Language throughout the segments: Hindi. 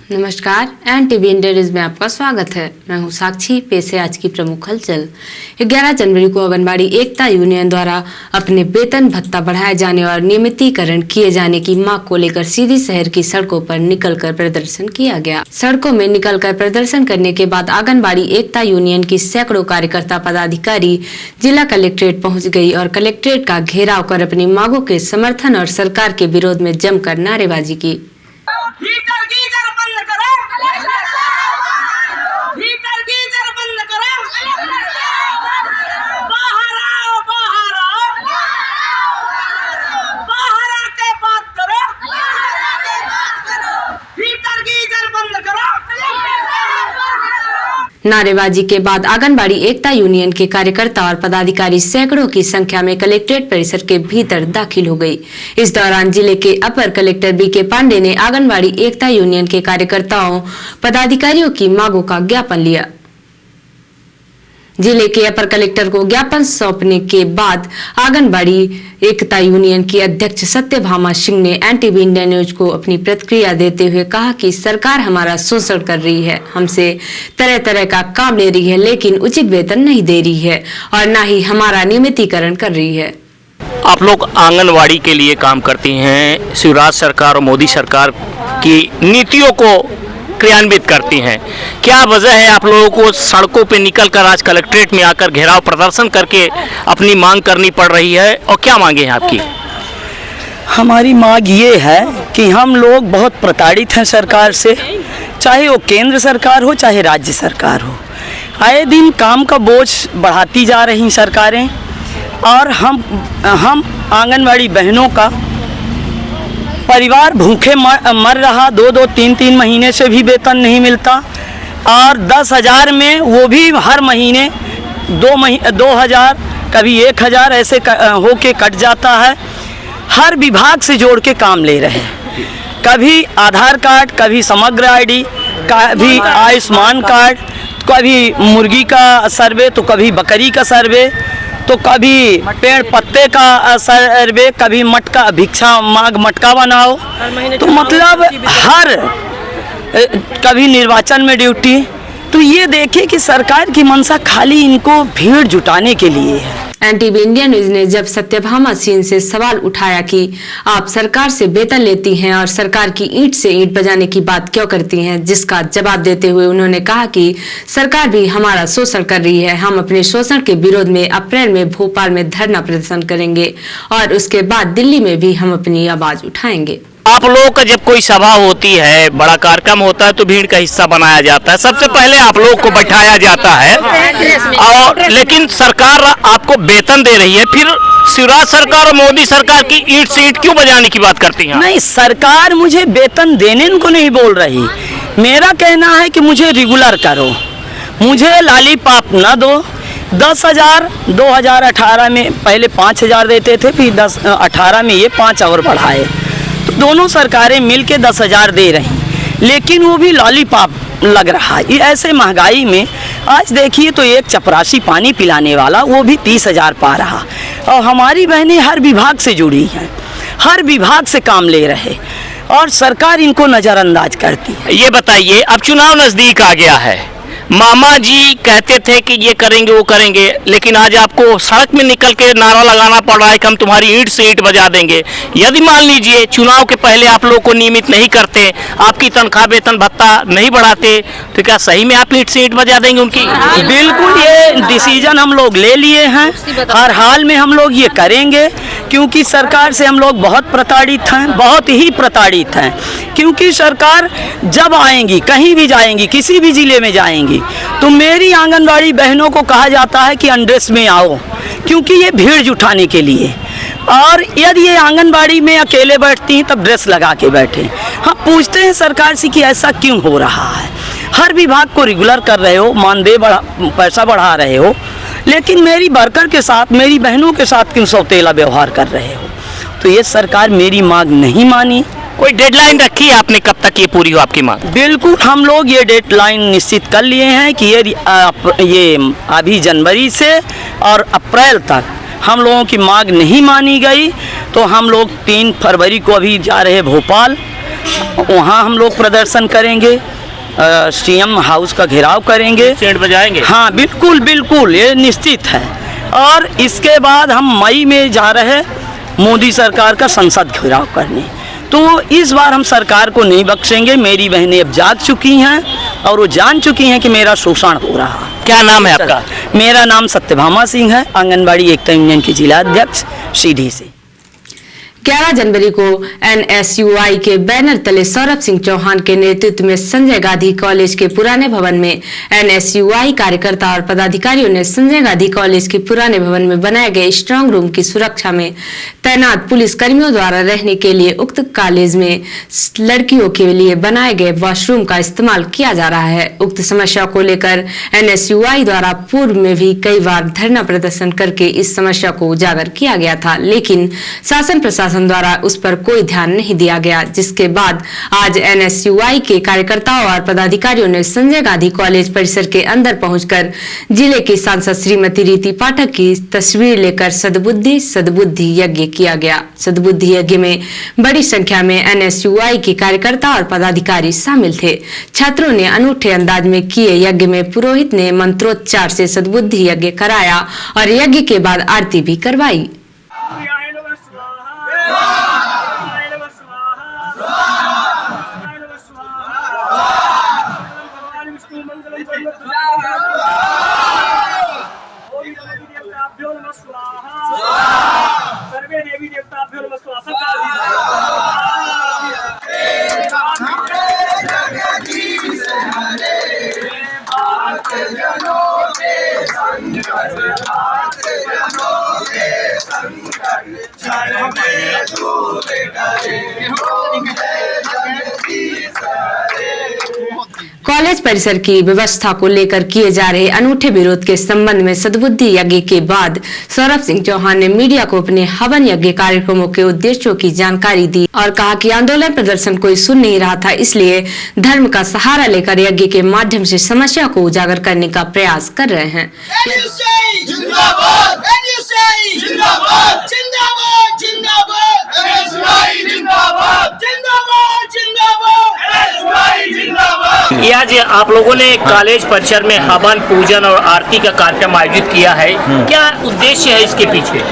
नमस्कार, NTV इंडिया न्यूज में आपका स्वागत है। मैं हूं साक्षी। पेश है आज की प्रमुख हलचल। 11 जनवरी को आंगनबाड़ी एकता यूनियन द्वारा अपने वेतन भत्ता बढ़ाए जाने और नियमितीकरण किए जाने की मांग को लेकर सीधी शहर की सड़कों पर निकलकर प्रदर्शन किया गया। सड़कों में निकलकर प्रदर्शन करने के बाद आंगनबाड़ी एकता यूनियन की सैकड़ों कार्यकर्ता पदाधिकारी जिला कलेक्ट्रेट पहुँच गयी और कलेक्ट्रेट का घेराव कर अपनी मांगों के समर्थन और सरकार के विरोध में जमकर नारेबाजी की। नारेबाजी के बाद आंगनबाड़ी एकता यूनियन के कार्यकर्ता और पदाधिकारी सैकड़ों की संख्या में कलेक्ट्रेट परिसर के भीतर दाखिल हो गई। इस दौरान जिले के अपर कलेक्टर BK पांडे ने आंगनबाड़ी एकता यूनियन के कार्यकर्ताओं पदाधिकारियों की मांगों का ज्ञापन लिया। जिले के अपर कलेक्टर को ज्ञापन सौंपने के बाद आंगनबाड़ी एकता यूनियन की अध्यक्ष सत्यभामा सिंह ने NTV इंडिया न्यूज को अपनी प्रतिक्रिया देते हुए कहा कि सरकार हमारा शोषण कर रही है, हमसे तरह तरह का काम ले रही है, लेकिन उचित वेतन नहीं दे रही है और न ही हमारा नियमितीकरण कर रही है। आप लोग आंगनवाड़ी के लिए काम करती हैं, शिवराज सरकार और मोदी सरकार की नीतियों को क्रियान्वित करती हैं। क्या वजह है आप लोगों को सड़कों पे निकलकर आज कलेक्ट्रेट में आकर घेराव प्रदर्शन करके अपनी मांग करनी पड़ रही है और क्या मांगे हैं आपकी? हमारी मांग ये है कि हम लोग बहुत प्रताड़ित हैं सरकार से, चाहे वो केंद्र सरकार हो चाहे राज्य सरकार हो। आए दिन काम का बोझ बढ़ाती जा रही सरकारें और हम आंगनवाड़ी बहनों का परिवार भूखे मर रहा। 2-2, 3-3 महीने से भी वेतन नहीं मिलता और 10,000 में वो भी हर महीने 2,000 कभी 1,000 ऐसे होके कट जाता है। हर विभाग से जोड़ के काम ले रहे हैं, कभी आधार कार्ड, कभी समग्र ID, कभी आयुष्मान कार्ड, कभी मुर्गी का सर्वे तो कभी बकरी का सर्वे तो कभी पेड़ पत्ते का सर्वे, कभी मटका भिक्षा मांग मटका बनाओ। तो मतलब हर कभी निर्वाचन में ड्यूटी। तो ये देखिए कि सरकार की मंशा खाली इनको भीड़ जुटाने के लिए है। NTV इंडिया न्यूज ने जब सत्यभामा सिंह से सवाल उठाया कि आप सरकार से वेतन लेती हैं और सरकार की ईंट से ईंट बजाने की बात क्यों करती हैं, जिसका जवाब देते हुए उन्होंने कहा कि सरकार भी हमारा शोषण कर रही है। हम अपने शोषण के विरोध में अप्रैल में भोपाल में धरना प्रदर्शन करेंगे और उसके बाद दिल्ली में भी हम अपनी आवाज उठाएंगे। आप लोगों का जब कोई सभा होती है, बड़ा कार्यक्रम होता है तो भीड़ का हिस्सा बनाया जाता है, सबसे पहले आप लोगों को बैठाया जाता है और लेकिन सरकार आपको वेतन दे रही है, फिर शिवराज सरकार और मोदी सरकार की ईंट से ईंट क्यों बजाने की बात करती हैं? नहीं, सरकार मुझे वेतन देने को नहीं बोल रही। मेरा कहना है कि मुझे रेगुलर करो, मुझे लॉलीपॉप ना दो। 10,000 2018 में पहले 5,000 देते थे, फिर 18 में ये 5 और बढ़ाए, तो दोनों सरकारें मिलके 10,000 दे रही, लेकिन वो भी लॉलीपॉप लग रहा है। ऐसे महंगाई में आज देखिए तो एक चपरासी पानी पिलाने वाला वो भी 30,000 पा रहा। और हमारी बहनें हर विभाग से जुड़ी हैं, हर विभाग से काम ले रहे और सरकार इनको नज़रअंदाज करती है। ये बताइए, अब चुनाव नज़दीक आ गया है, मामा जी कहते थे कि ये करेंगे वो करेंगे, लेकिन आज आपको सड़क में निकल के नारा लगाना पड़ रहा है कि हम तुम्हारी ईंट से ईंट बजा देंगे। यदि मान लीजिए चुनाव के पहले आप लोग को नियमित नहीं करते, आपकी तनख्वाह वेतन भत्ता नहीं बढ़ाते, तो क्या सही में आप ईंट से ईंट बजा देंगे उनकी? बिल्कुल, ये डिसीजन हम लोग ले लिए हैं, हर हाल में हम लोग ये करेंगे, क्योंकि सरकार से हम लोग बहुत प्रताड़ित हैं, बहुत ही प्रताड़ित हैं। क्योंकि सरकार जब आएंगी, कहीं भी जाएंगी, किसी भी जिले में जाएंगी, तो मेरी आंगनबाड़ी बहनों को कहा जाता है कि अनड्रेस में आओ, क्योंकि ये भीड़ जुटाने के लिए। और यदि ये आंगनबाड़ी में अकेले बैठती हैं तब ड्रेस लगा के बैठे। हम पूछते हैं सरकार से कि ऐसा क्यों हो रहा है? हर विभाग को रेगुलर कर रहे हो, मानदेय पैसा बढ़ा रहे हो, लेकिन मेरी वर्कर के साथ, मेरी बहनों के साथ क्यों सौतेला व्यवहार कर रहे हो? तो ये सरकार मेरी मांग नहीं मानी। कोई डेडलाइन रखी है आपने, कब तक ये पूरी हो आपकी मांग? बिल्कुल, हम लोग ये डेडलाइन निश्चित कर लिए हैं कि ये अभी जनवरी से और अप्रैल तक हम लोगों की मांग नहीं मानी गई तो हम लोग 3 फरवरी को अभी जा रहे भोपाल वहाँ हम लोग प्रदर्शन करेंगे, सीएम हाउस का घेराव करेंगे। सेंट बजाएंगे? हाँ बिल्कुल बिल्कुल, ये निश्चित है। और इसके बाद हम मई में जा रहे हैं मोदी सरकार का संसद घेराव करने। तो इस बार हम सरकार को नहीं बख्शेंगे। मेरी बहनें अब जाग चुकी हैं और वो जान चुकी हैं कि मेरा शोषण हो रहा है। क्या नाम है आपका? मेरा नाम सत्यभामा सिंह है, आंगनबाड़ी एकता यूनियन की जिला अध्यक्ष सीधी से। 11 जनवरी को एनएसयूआई के बैनर तले सौरभ सिंह चौहान के नेतृत्व में संजय गांधी कॉलेज के पुराने भवन में एनएसयूआई कार्यकर्ता और पदाधिकारियों ने संजय गांधी कॉलेज के पुराने भवन में बनाए गए स्ट्रांग रूम की सुरक्षा में तैनात पुलिस कर्मियों द्वारा रहने के लिए उक्त कॉलेज में लड़कियों के लिए बनाए गए वॉशरूम का इस्तेमाल किया जा रहा है। उक्त समस्या को लेकर एनएसयूआई द्वारा पूर्व में भी कई बार धरना प्रदर्शन करके इस समस्या को उजागर किया गया था, लेकिन शासन प्रशासन द्वारा उस पर कोई ध्यान नहीं दिया गया, जिसके बाद आज एनएसयूआई के कार्यकर्ताओं और पदाधिकारियों ने संजय गांधी कॉलेज परिसर के अंदर पहुंचकर जिले की सांसद श्रीमती रीति पाठक की तस्वीर लेकर सद्बुद्धि यज्ञ किया गया। सद्बुद्धि यज्ञ में बड़ी संख्या में एनएसयूआई के कार्यकर्ता और पदाधिकारी शामिल थे। छात्रों ने अनूठे अंदाज में किए यज्ञ में पुरोहित ने मंत्रोच्चार से सद्बुद्धि यज्ञ कराया और यज्ञ के बाद आरती भी करवाई। सर्वे देवी देवताभ्यो नमः स्वाहा। कॉलेज परिसर की व्यवस्था को लेकर किए जा रहे अनूठे विरोध के संबंध में सद्बुद्धि यज्ञ के बाद सौरभ सिंह चौहान ने मीडिया को अपने हवन यज्ञ कार्यक्रमों के उद्देश्यों की जानकारी दी और कहा कि आंदोलन प्रदर्शन कोई सुन नहीं रहा था, इसलिए धर्म का सहारा लेकर यज्ञ के माध्यम से समस्या को उजागर करने का प्रयास कर रहे हैं। ये आज आप लोगों ने कॉलेज परिसर में हवन पूजन और आरती का कार्यक्रम आयोजित किया है, क्या उद्देश्य है इसके पीछे?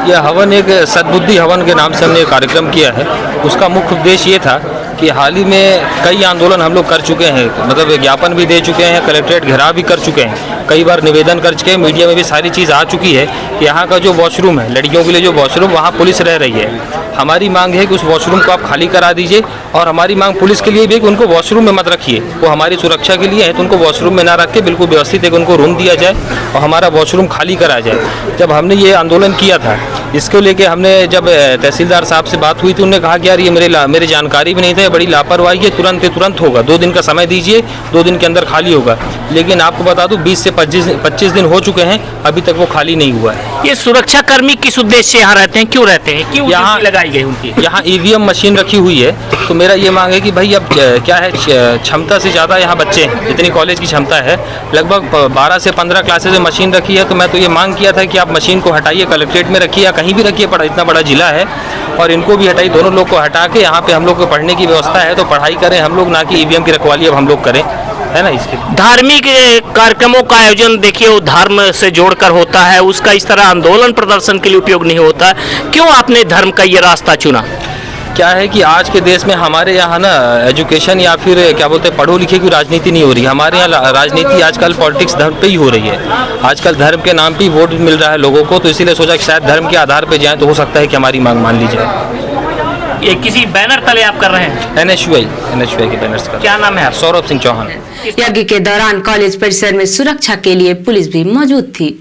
यह हवन एक सद्बुद्धि हवन के नाम से हमने कार्यक्रम किया है। उसका मुख्य उद्देश्य ये था कि हाल ही में कई आंदोलन हम लोग कर चुके हैं, मतलब विज्ञापन भी दे चुके हैं, कलेक्ट्रेट घेराव भी कर चुके हैं, कई बार निवेदन कर चुके हैं, मीडिया में भी सारी चीज़ आ चुकी है कि यहाँ का जो वॉशरूम है, लड़कियों के लिए जो वॉशरूम, वहाँ पुलिस रह रही है। हमारी मांग है कि उस वॉशरूम को आप खाली करा दीजिए और हमारी मांग पुलिस के लिए भी कि उनको वॉशरूम में मत रखिए, वो हमारी सुरक्षा के लिए है, तो उनको वॉशरूम में ना रख के बिल्कुल व्यवस्थित एक उनको रूम दिया जाए और हमारा वॉशरूम खाली करा जाए। जब हमने ये आंदोलन किया था, इसको लेके हमने जब तहसीलदार साहब से बात हुई तो उन्होंने कहा कि यार ये मेरे जानकारी भी नहीं था, बड़ी लापरवाही है, तुरंत होगा, 2 दिन का समय दीजिए, 2 दिन के अंदर खाली होगा। लेकिन आपको बता दूं 20 से 25 दिन हो चुके हैं, अभी तक वो खाली नहीं हुआ है। ये सुरक्षा कर्मी किस उद्देश्य से यहाँ रहते हैं, क्यों रहते हैं, क्यों यहाँ लगाई गई उनकी? यहाँ ईवीएम मशीन रखी हुई है, तो मेरा ये मांग है कि भाई अब क्या है, क्षमता से ज़्यादा यहाँ बच्चे हैं, जितनी कॉलेज की क्षमता है, लगभग 12 से 15 क्लासेज में मशीन रखी है। तो मैं तो ये मांग किया था कि आप मशीन को हटाइए, कलेक्ट्रेट में रखिए या कहीं भी रखिए, इतना बड़ा जिला है, और इनको भी हटाइए, दोनों लोग को हटा के यहाँ पे हम लोग को पढ़ने की व्यवस्था है, तो पढ़ाई करें हम लोग, ना कि ईवीएम की रखवाली अब हम लोग करें, है ना। इसके धार्मिक कार्यक्रमों का आयोजन देखिए वो धर्म से जोड़कर होता है, उसका इस तरह आंदोलन प्रदर्शन के लिए उपयोग नहीं होता। क्यों आपने धर्म का ये रास्ता चुना? क्या है कि आज के देश में हमारे यहाँ ना एजुकेशन या फिर क्या बोलते हैं पढ़ो लिखे की राजनीति नहीं हो रही। हमारे यहाँ राजनीति आजकल पॉलिटिक्स धर्म पे ही हो रही है। आजकल धर्म के नाम पे वोट मिल रहा है लोगों को, तो इसीलिए सोचा कि शायद धर्म के आधार पे जाएं तो हो सकता है कि हमारी मांग मान ली जाए। ये किसी बैनर तले आप कर रहे हैं? एनएसयूआई के बैनर्स का। क्या नाम है? सौरभ सिंह चौहान। यज्ञ के दौरान कॉलेज परिसर में सुरक्षा के लिए पुलिस भी मौजूद थी।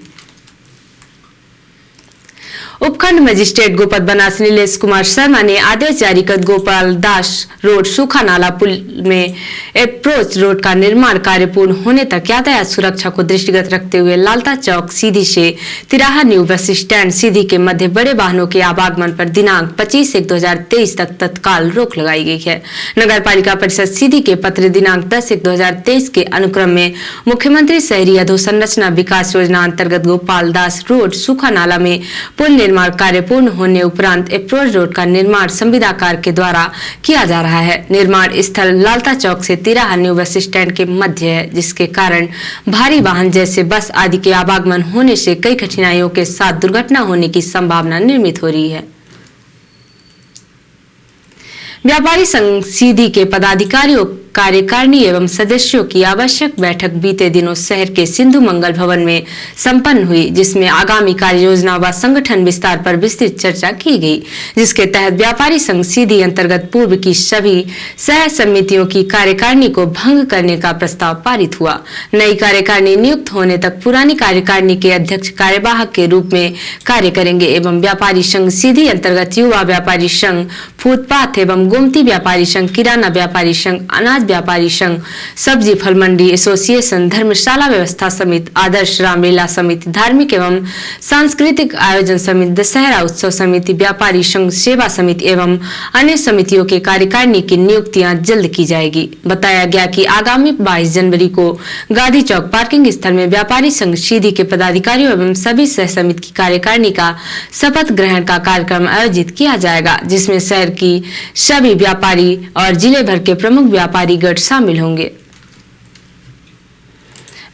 उपखंड मजिस्ट्रेट गोपद बनास नीलेश कुमार शर्मा ने आदेश जारी कर गोपाल दास रोड सूखा नाला पुल में अप्रोच रोड का निर्माण कार्य पूर्ण होने तक यातायात सुरक्षा को दृष्टिगत रखते हुए लालता चौक सीधी से तिराहा न्यू बस स्टैंड सीधी के मध्य बड़े वाहनों के आवागमन पर दिनांक 25/1/2023 तक तत्काल रोक लगाई गई है। नगर पालिका परिषद सीधी के पत्र दिनांक 10/1/2023 के अनुक्रम में मुख्यमंत्री शहरी अधोसंरचना विकास योजना अंतर्गत गोपाल दास रोड सूखा नाला में पुल निर्माण निर्माण कार्य पूर्ण होने उपरांत अप्रोच रोड का निर्माण संविदाकार के द्वारा किया जा रहा है। निर्माण स्थल लालता चौक से तिराहा न्यू बस स्टैंड के मध्य है, जिसके कारण भारी वाहन जैसे बस आदि के आवागमन होने से कई कठिनाइयों के साथ दुर्घटना होने की संभावना निर्मित हो रही है। व्यापारी संघ सीधी के पदाधिकारियों, कार्यकारिणी एवं सदस्यों की आवश्यक बैठक बीते दिनों शहर के सिंधु मंगल भवन में संपन्न हुई, जिसमें आगामी कार्य योजना व संगठन विस्तार पर विस्तृत चर्चा की गई, जिसके तहत व्यापारी संघ सीधी अंतर्गत पूर्व की सभी सह समितियों की कार्यकारिणी को भंग करने का प्रस्ताव पारित हुआ। नई कार्यकारिणी नियुक्त होने तक पुरानी कार्यकारिणी के अध्यक्ष कार्यवाहक के रूप में कार्य करेंगे एवं व्यापारी संघ सीधी अंतर्गत युवा व्यापारी संघ, फुटपाथ एवं गोमती व्यापारी संघ, किराना व्यापारी संघ, अनाज व्यापारी संघ, सब्जी फल मंडी एसोसिएशन, धर्मशाला व्यवस्था समिति, आदर्श रामलीला समिति, धार्मिक एवं सांस्कृतिक आयोजन समिति, दशहरा उत्सव समिति, व्यापारी संघ सेवा समिति एवं अन्य समितियों के कार्यकारिणी की नियुक्तियां जल्द की जाएगी। बताया गया कि आगामी 22 जनवरी को गांधी चौक पार्किंग स्थल में व्यापारी संघ सीधी के पदाधिकारियों एवं सभी सह समिति की कार्यकारिणी का शपथ ग्रहण का कार्यक्रम आयोजित किया जाएगा, जिसमें शहर की सभी व्यापारी और जिले भर के प्रमुख व्यापारी गण शामिल होंगे।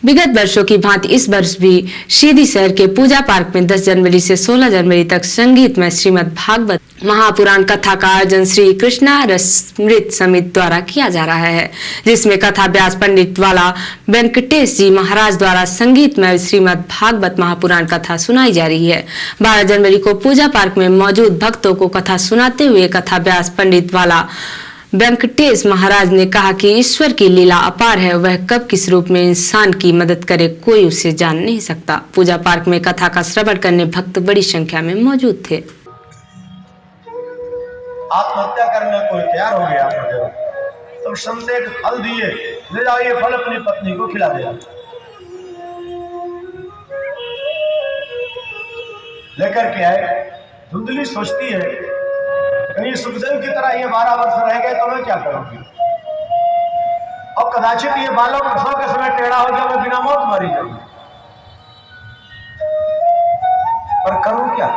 विगत वर्षों की भांति इस वर्ष भी सीधी शहर के पूजा पार्क में 10 जनवरी से 16 जनवरी तक संगीत में श्रीमद् भागवत महापुराण कथा का आयोजन श्री कृष्णा रसमृत समिति द्वारा किया जा रहा है, जिसमें कथा व्यास पंडित वाला वेंकटेश जी महाराज द्वारा संगीत में श्रीमद् भागवत महापुराण कथा सुनाई जा रही है। 12 जनवरी को पूजा पार्क में मौजूद भक्तों को कथा सुनाते हुए कथा व्यास पंडित वाला वेंकटेश महाराज ने कहा कि ईश्वर की लीला अपार है, वह कब किस रूप में इंसान की मदद करे कोई उसे जान नहीं सकता। पूजा पार्क में कथा का श्रवण करने भक्त बड़ी संख्या में मौजूद थे। आत्महत्या करने को तैयार हो गया तो संदेह फल दिए, ले जाइए फल अपनी पत्नी को खिला दिया। लेकर के आए, धुंधली सोचती है कहीं सुखदेव की तरह ये 12 वर्ष रह गए तो मैं क्या करूंगी, और कदाचित ये बालों प्रसव के समय टेढ़ा हो गया, मैं बिना मौत मरी जाऊंगी, पर करूं क्या।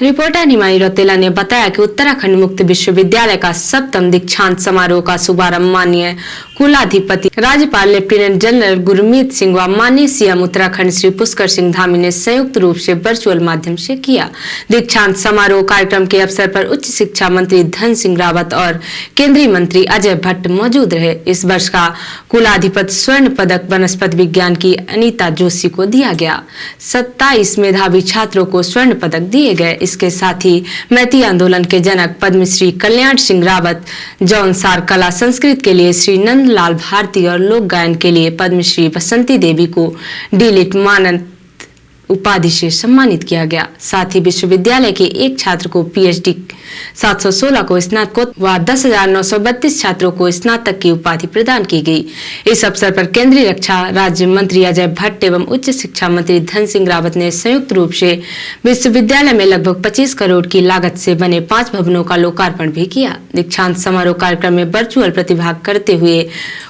रिपोर्टर निमाई रौतेला ने बताया कि उत्तराखंड मुक्त विश्वविद्यालय का 7वां दीक्षांत समारोह का शुभारंभ माननीय कुलाधिपति राज्यपाल लेफ्टिनेंट जनरल गुरमीत सिंह व माननीय सीएम उत्तराखंड श्री पुष्कर सिंह धामी ने संयुक्त रूप से वर्चुअल माध्यम से किया। दीक्षांत समारोह कार्यक्रम के अवसर पर उच्च शिक्षा मंत्री धन सिंह रावत और केंद्रीय मंत्री अजय भट्ट मौजूद रहे। इस वर्ष का कुलाधिपति स्वर्ण पदक वनस्पति विज्ञान की अनीता जोशी को दिया गया। 27 मेधावी छात्रों को स्वर्ण पदक दिए गए। इसके साथ ही मैती आंदोलन के जनक पद्मश्री कल्याण सिंह रावत, जौनसार कला संस्कृत के लिए श्री नंदलाल भारती और लोक गायन के लिए पद्मश्री बसंती देवी को डीलिट मानद उपाधि से सम्मानित किया गया। साथ ही विश्वविद्यालय के एक छात्र को पीएचडी, 716 को स्नातकोत्तर व 10,932 छात्रों को स्नातक की उपाधि प्रदान की गई। इस अवसर पर केंद्रीय रक्षा राज्य मंत्री अजय भट्ट एवं उच्च शिक्षा मंत्री धन सिंह रावत ने संयुक्त रूप से विश्वविद्यालय में लगभग 25 करोड़ की लागत से बने 5 भवनों का लोकार्पण भी किया। दीक्षांत समारोह कार्यक्रम में वर्चुअल प्रतिभाग करते हुए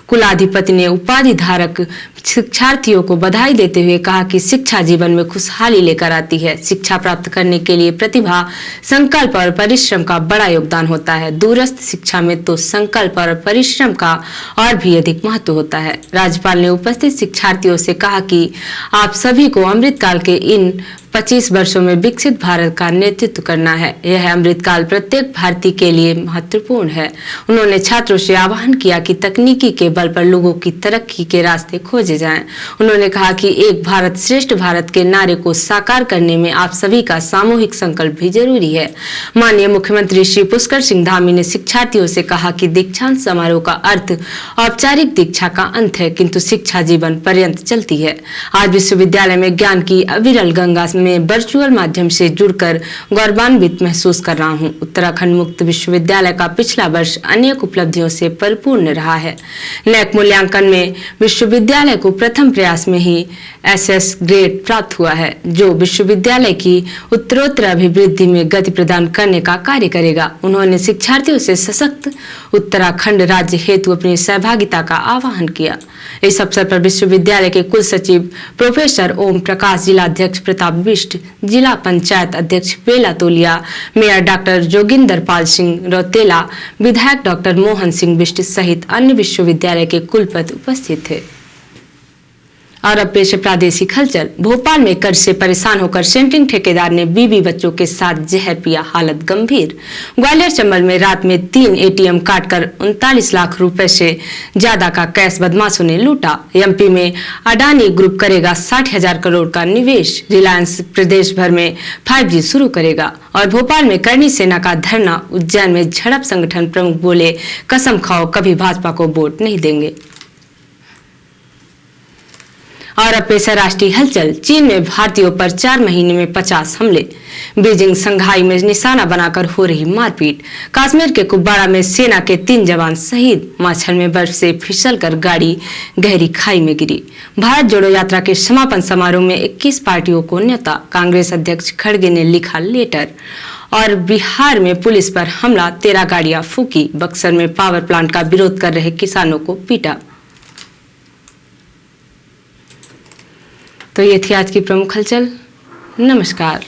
कुलाधिपति ने उपाधि धारक शिक्षार्थियों को बधाई देते हुए कहा कि शिक्षा जीवन में खुशहाली लेकर आती है। शिक्षा प्राप्त करने के लिए प्रतिभा, संकल्प और परिश्रम का बड़ा योगदान होता है। दूरस्थ शिक्षा में तो संकल्प और परिश्रम का और भी अधिक महत्व होता है। राज्यपाल ने उपस्थित शिक्षार्थियों से कहा कि आप सभी को अमृतकाल के इन 25 वर्षों में विकसित भारत का नेतृत्व करना है। यह अमृतकाल प्रत्येक भारतीय के लिए महत्वपूर्ण है। उन्होंने छात्रों से आह्वान किया कि तकनीकी के बल पर लोगों की तरक्की के रास्ते खोजे जाएं। उन्होंने कहा कि एक भारत श्रेष्ठ भारत के नारे को साकार करने में आप सभी का सामूहिक संकल्प भी जरूरी है। माननीय मुख्यमंत्री श्री पुष्कर सिंह धामी ने शिक्षार्थियों से कहा कि दीक्षांत समारोह का अर्थ औपचारिक दीक्षा का अंत है, किंतु शिक्षा जीवन पर्यंत चलती है। आज विश्वविद्यालय में ज्ञान की अविरल गंगा में वर्चुअल माध्यम से जुड़कर गौरवान्वित महसूस कर रहा हूं। उत्तराखंड मुक्त विश्वविद्यालय का पिछला वर्ष अनेक उपलब्धियों से परिपूर्ण रहा है। नैक मूल्यांकन में विश्वविद्यालय को प्रथम प्रयास में ही एसएस ग्रेड प्राप्त हुआ है, जो विश्वविद्यालय की उत्तरोत्तर अभिवृद्धि में गति प्रदान करने का कार्य करेगा। उन्होंने शिक्षार्थियों से सशक्त उत्तराखंड राज्य हेतु अपनी सहभागिता का आह्वान किया। इस अवसर पर विश्वविद्यालय के कुल सचिव प्रोफेसर ओम प्रकाश, जिलाध्यक्ष प्रताप बिष्ट, जिला पंचायत अध्यक्ष बेला तोलिया, मेयर डॉक्टर जोगिंदर पाल सिंह रौतेला, विधायक डॉक्टर मोहन सिंह बिष्ट सहित अन्य विश्वविद्यालय के कुलपति उपस्थित थे। और अब पेश है प्रादेशिक हलचल। भोपाल में कर्ज से परेशान होकर सेंट्रिंग ठेकेदार ने बीवी बच्चों के साथ जहर पिया, हालत गंभीर। ग्वालियर चंबल में रात में 3 एटीएम काटकर 39 लाख रुपए से ज्यादा का कैश बदमाशों ने लूटा। एमपी में अडानी ग्रुप करेगा 60,000 करोड़ का निवेश। रिलायंस प्रदेश भर में 5G शुरू करेगा। और भोपाल में करनी सेना का धरना। उज्जैन में झड़प, संगठन प्रमुख बोले कसम खाओ कभी भाजपा को वोट नहीं देंगे। और अब पेश है राष्ट्रीय हलचल। चीन में भारतीयों पर 4 महीने में 50 हमले। बीजिंग, संघाई में निशाना बनाकर हो रही मारपीट। कश्मीर के कुपवाड़ा में सेना के 3 जवान शहीद। माछल में बर्फ से फिसलकर गाड़ी गहरी खाई में गिरी। भारत जोड़ो यात्रा के समापन समारोह में 21 पार्टियों को न्योता। कांग्रेस अध्यक्ष खड़गे ने लिखा लेटर। और बिहार में पुलिस पर हमला, 13 गाड़ियां फूकी। बक्सर में पावर प्लांट का विरोध कर रहे किसानों को पीटा। तो ये थी आज की प्रमुख हलचल। नमस्कार।